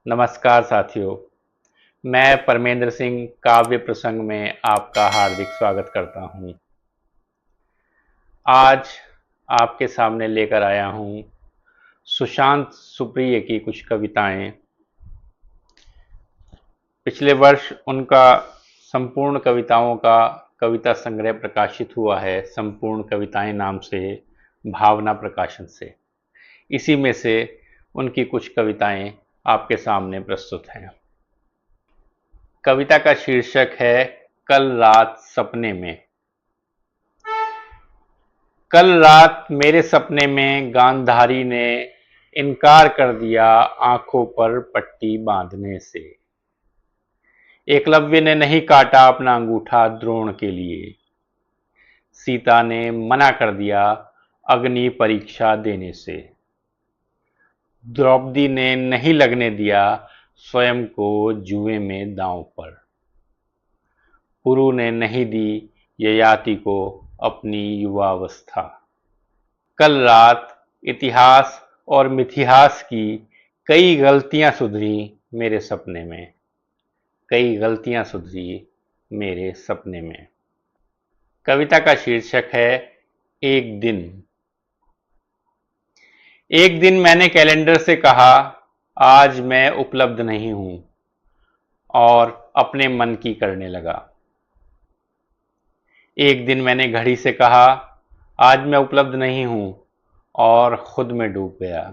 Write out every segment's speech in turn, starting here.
नमस्कार साथियों, मैं परमेंद्र सिंह काव्य प्रसंग में आपका हार्दिक स्वागत करता हूं। आज आपके सामने लेकर आया हूं सुशांत सुप्रिय की कुछ कविताएं। पिछले वर्ष उनका संपूर्ण कविताओं का कविता संग्रह प्रकाशित हुआ है, संपूर्ण कविताएं नाम से, भावना प्रकाशन से। इसी में से उनकी कुछ कविताएं आपके सामने प्रस्तुत हैं। कविता का शीर्षक है कल रात सपने में। कल रात मेरे सपने में गांधारी ने इनकार कर दिया आंखों पर पट्टी बांधने से। एकलव्य ने नहीं काटा अपना अंगूठा द्रोण के लिए। सीता ने मना कर दिया अग्नि परीक्षा देने से। द्रौपदी ने नहीं लगने दिया स्वयं को जुए में दांव पर। पुरु ने नहीं दी ययाति को अपनी युवावस्था। कल रात इतिहास और मिथिहास की कई गलतियां सुधरी मेरे सपने में। कई गलतियां सुधरी मेरे सपने में। कविता का शीर्षक है एक दिन। एक दिन मैंने कैलेंडर से कहा आज मैं उपलब्ध नहीं हूं, और अपने मन की करने लगा। एक दिन मैंने घड़ी से कहा आज मैं उपलब्ध नहीं हूं, और खुद में डूब गया।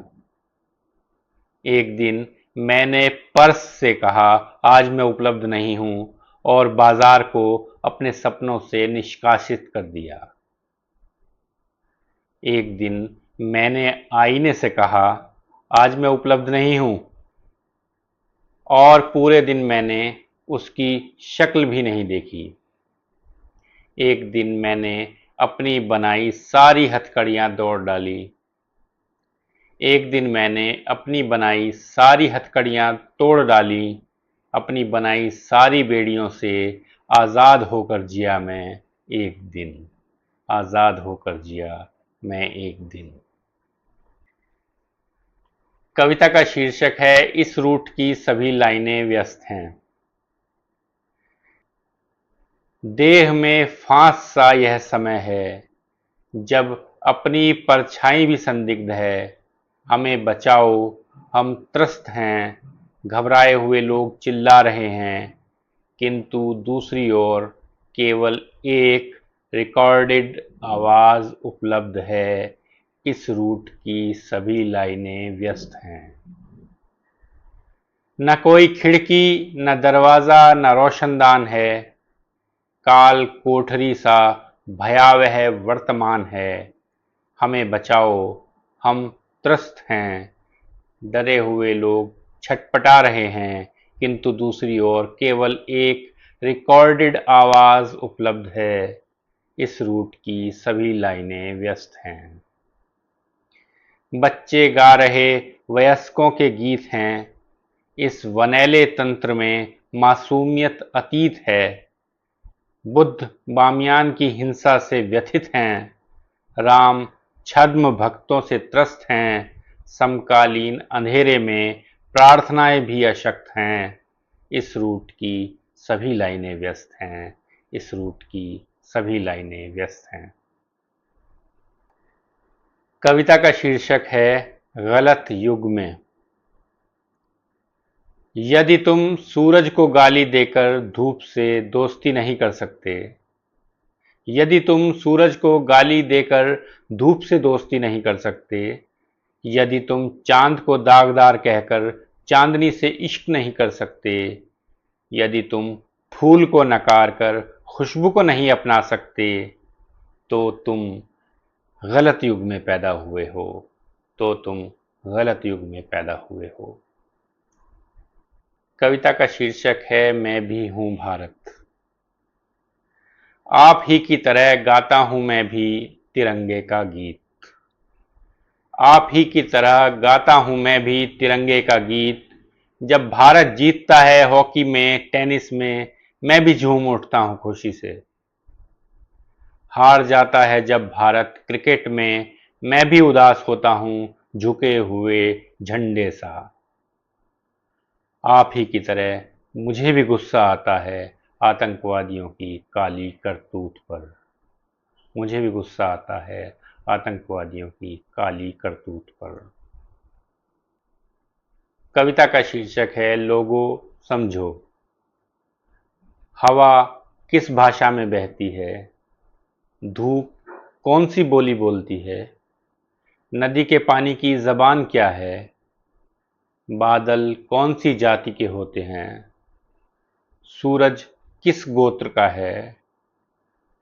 एक दिन मैंने पर्स से कहा आज मैं उपलब्ध नहीं हूं, और बाजार को अपने सपनों से निष्कासित कर दिया। एक दिन मैंने आईने से कहा आज मैं उपलब्ध नहीं हूं, और पूरे दिन मैंने उसकी शक्ल भी नहीं देखी। एक दिन मैंने अपनी बनाई सारी हथकड़ियां तोड़ डाली। एक दिन मैंने अपनी बनाई सारी हथकड़ियां तोड़ डाली। अपनी बनाई सारी बेड़ियों से आज़ाद होकर जिया मैं एक दिन। आज़ाद होकर जिया मैं एक दिन। कविता का शीर्षक है इस रूट की सभी लाइनें व्यस्त हैं। देह में फांस सा यह समय है, जब अपनी परछाई भी संदिग्ध है। हमें बचाओ, हम त्रस्त हैं। घबराए हुए लोग चिल्ला रहे हैं, किंतु दूसरी ओर केवल एक रिकॉर्डेड आवाज उपलब्ध है। इस रूट की सभी लाइनें व्यस्त हैं। न कोई खिड़की, न दरवाजा, न रोशनदान है। काल कोठरी सा भयावह वर्तमान है। हमें बचाओ, हम त्रस्त हैं। डरे हुए लोग छटपटा रहे हैं, किंतु दूसरी ओर केवल एक रिकॉर्डेड आवाज उपलब्ध है। इस रूट की सभी लाइनें व्यस्त हैं। बच्चे गा रहे वयस्कों के गीत हैं। इस वनैले तंत्र में मासूमियत अतीत है। बुद्ध बामियान की हिंसा से व्यथित हैं। राम छद्म भक्तों से त्रस्त हैं। समकालीन अंधेरे में प्रार्थनाएं भी अशक्त हैं। इस रूट की सभी लाइनें व्यस्त हैं। इस रूट की सभी लाइनें व्यस्त हैं। कविता का शीर्षक है गलत युग में। यदि तुम सूरज को गाली देकर धूप से दोस्ती नहीं कर सकते, यदि तुम सूरज को गाली देकर धूप से दोस्ती नहीं कर सकते, यदि तुम चांद को दागदार कहकर चांदनी से इश्क नहीं कर सकते, यदि तुम फूल को नकार कर खुशबू को नहीं अपना सकते, तो तुम गलत युग में पैदा हुए हो। तो तुम गलत युग में पैदा हुए हो। कविता का शीर्षक है मैं भी हूं भारत। आप ही की तरह गाता हूं मैं भी तिरंगे का गीत। आप ही की तरह गाता हूं मैं भी तिरंगे का गीत। जब भारत जीतता है हॉकी में, टेनिस में, मैं भी झूम उठता हूं खुशी से। हार जाता है जब भारत क्रिकेट में, मैं भी उदास होता हूं झुके हुए झंडे सा। आप ही की तरह मुझे भी गुस्सा आता है आतंकवादियों की काली करतूत पर। मुझे भी गुस्सा आता है आतंकवादियों की काली करतूत पर। कविता का शीर्षक है लोगो समझो। हवा किस भाषा में बहती है? धूप कौन सी बोली बोलती है? नदी के पानी की जबान क्या है? बादल कौन सी जाति के होते हैं? सूरज किस गोत्र का है?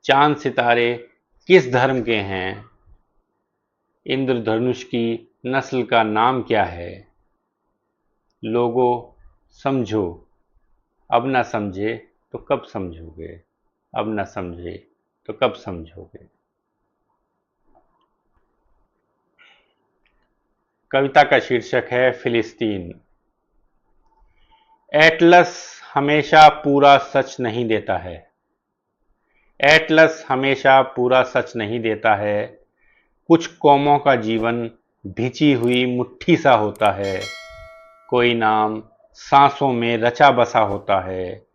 चांद सितारे किस धर्म के हैं? इंद्रधनुष की नस्ल का नाम क्या है? लोगों समझो, अब ना समझे तो कब समझोगे? अब ना समझे तो कब समझोगे? कविता का शीर्षक है फिलिस्तीन। एटलस हमेशा पूरा सच नहीं देता है। एटलस हमेशा पूरा सच नहीं देता है। कुछ कौमों का जीवन भिंची हुई मुट्ठी सा होता है। कोई नाम सांसों में रचा बसा होता है।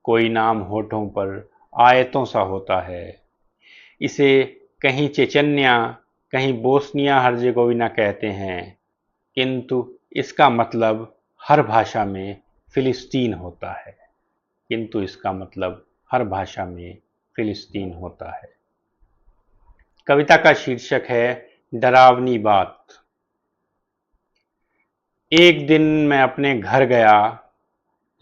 कोई नाम होठों पर आयतों सा होता है। इसे कहीं चेचन्या, कहीं बोस्निया हर्जेगोविना कहते हैं, किंतु इसका मतलब हर भाषा में फिलिस्तीन होता है। किंतु इसका मतलब हर भाषा में फिलिस्तीन होता है। कविता का शीर्षक है डरावनी बात। एक दिन मैं अपने घर गया,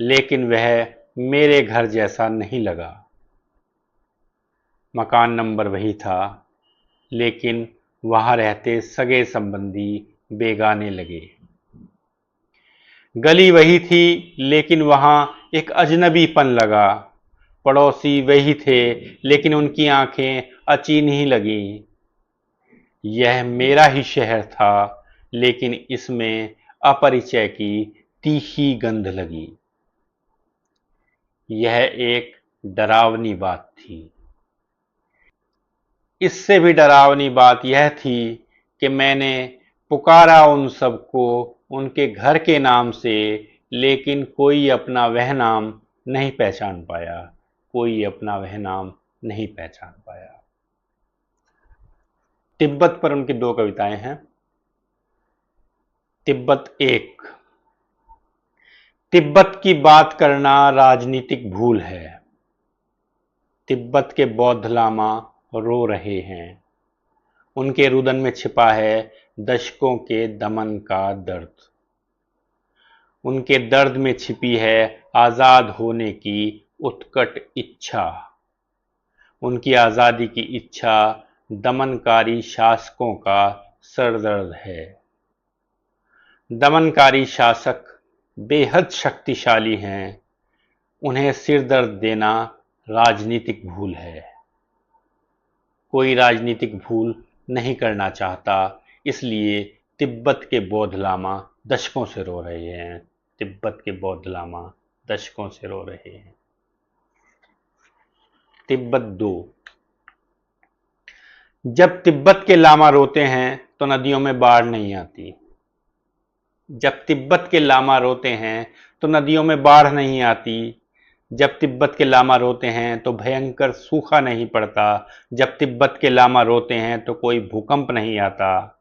लेकिन वह मेरे घर जैसा नहीं लगा। मकान नंबर वही था, लेकिन वहां रहते सगे संबंधी बेगाने लगे। गली वही थी, लेकिन वहां एक अजनबीपन लगा। पड़ोसी वही थे, लेकिन उनकी आंखें अचीनी लगी। यह मेरा ही शहर था, लेकिन इसमें अपरिचय की तीखी गंध लगी। यह एक डरावनी बात थी। इससे भी डरावनी बात यह थी कि मैंने पुकारा उन सबको उनके घर के नाम से, लेकिन कोई अपना वह नाम नहीं पहचान पाया। कोई अपना वह नाम नहीं पहचान पाया। तिब्बत पर उनकी दो कविताएं हैं। तिब्बत एक। तिब्बत की बात करना राजनीतिक भूल है। तिब्बत के बौद्ध लामा रो रहे हैं। उनके रुदन में छिपा है दशकों के दमन का दर्द। उनके दर्द में छिपी है आजाद होने की उत्कट इच्छा। उनकी आजादी की इच्छा दमनकारी शासकों का सरदर्द है। दमनकारी शासक बेहद शक्तिशाली हैं। उन्हें सिरदर्द देना राजनीतिक भूल है। कोई राजनीतिक भूल नहीं करना चाहता, इसलिए तिब्बत के बौद्ध लामा दशकों से रो रहे हैं। तिब्बत के बौद्ध लामा दशकों से रो रहे हैं। तिब्बत दो। जब तिब्बत के लामा रोते हैं तो नदियों में बाढ़ नहीं आती। जब तिब्बत के लामा रोते हैं तो नदियों में बाढ़ नहीं आती। जब तिब्बत के लामा रोते हैं तो भयंकर सूखा नहीं पड़ता। जब तिब्बत के लामा रोते हैं तो कोई भूकंप नहीं आता।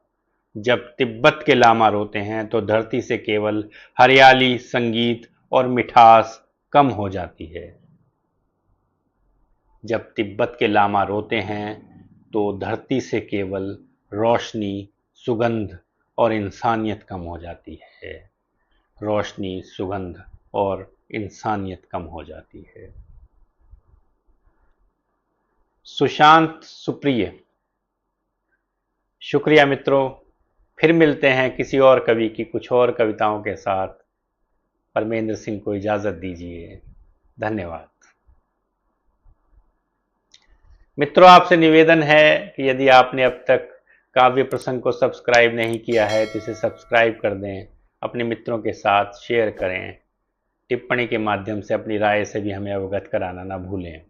जब तिब्बत के लामा रोते हैं तो धरती से केवल हरियाली, संगीत और मिठास कम हो जाती है। जब तिब्बत के लामा रोते हैं तो धरती से केवल रोशनी, सुगंध और इंसानियत कम हो जाती है। रोशनी, सुगंध और इंसानियत कम हो जाती है। सुशांत सुप्रिय। शुक्रिया मित्रों, फिर मिलते हैं किसी और कवि की कुछ और कविताओं के साथ। परमेंद्र सिंह को इजाज़त दीजिए। धन्यवाद। मित्रों, आपसे निवेदन है कि यदि आपने अब तक काव्य प्रसंग को सब्सक्राइब नहीं किया है तो इसे सब्सक्राइब कर दें, अपने मित्रों के साथ शेयर करें। टिप्पणी के माध्यम से अपनी राय से भी हमें अवगत कराना ना भूलें।